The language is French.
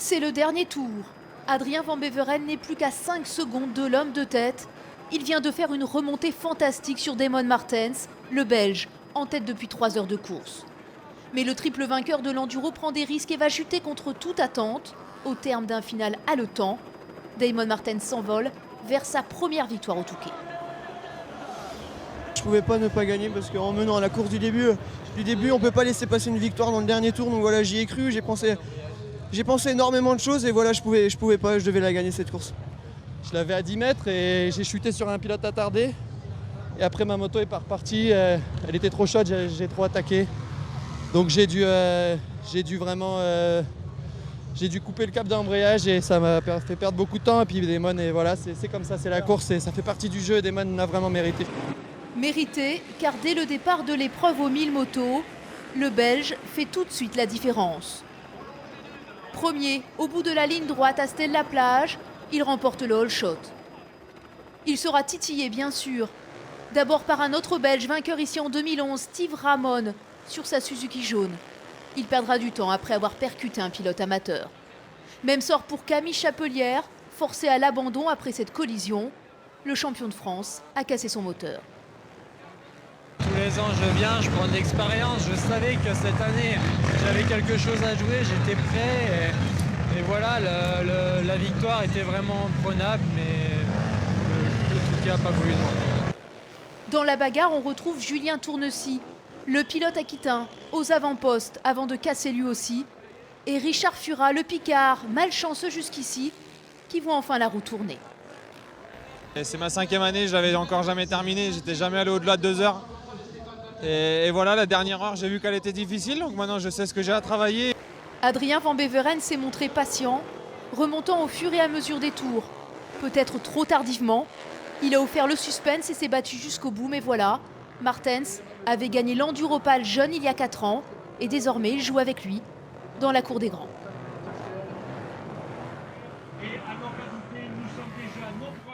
C'est le dernier tour. Adrien Van Beveren n'est plus qu'à 5 secondes de l'homme de tête. Il vient de faire une remontée fantastique sur Damon Martens, le Belge, en tête depuis 3 heures de course. Mais le triple vainqueur de l'enduro prend des risques et va chuter contre toute attente. Au terme d'un final haletant, Damon Martens s'envole vers sa première victoire au Touquet. Je ne pouvais pas ne pas gagner parce qu'en menant à la course du début, on ne peut pas laisser passer une victoire dans le dernier tour. Donc voilà, j'y ai cru, j'ai pensé énormément de choses et voilà, je pouvais pas, je devais la gagner cette course. Je l'avais à 10 mètres et j'ai chuté sur un pilote attardé. Et après ma moto est pas repartie, elle était trop chaude, j'ai trop attaqué. Donc j'ai dû couper le cap d'embrayage et ça m'a fait perdre beaucoup de temps. Et puis Damon, et voilà, c'est comme ça, c'est la course et ça fait partie du jeu. Damon l'a vraiment mérité. Mérité, car dès le départ de l'épreuve aux 1000 motos, le Belge fait tout de suite la différence. Premier, au bout de la ligne droite à Stella-Plage, il remporte le all shot. Il sera titillé bien sûr, d'abord par un autre Belge vainqueur ici en 2011, Steve Ramon, sur sa Suzuki jaune. Il perdra du temps après avoir percuté un pilote amateur. Même sort pour Camille Chapelière, forcé à l'abandon après cette collision. Le champion de France a cassé son moteur. Tous les ans je viens, je prends de l'expérience, je savais que cette année j'avais quelque chose à jouer, j'étais prêt et voilà, la victoire était vraiment prenable mais le Touquet n'a pas voulu de moi. Dans la bagarre, on retrouve Julien Tournecy, le pilote aquitain, aux avant-postes avant de casser lui aussi, et Richard Furat, le Picard, malchanceux jusqu'ici, qui voit enfin la roue tourner. C'est ma 5e année, je l'avais encore jamais terminé, j'étais jamais allé au-delà de 2 heures. Et voilà, la dernière heure, j'ai vu qu'elle était difficile, donc maintenant je sais ce que j'ai à travailler. Adrien Van Beveren s'est montré patient, remontant au fur et à mesure des tours. Peut-être trop tardivement. Il a offert le suspense et s'est battu jusqu'au bout, mais voilà, Martens avait gagné l'Enduropal jeune il y a 4 ans, et désormais il joue avec lui dans la cour des grands. Et à l'oralité, nous sommes déjà nombreux.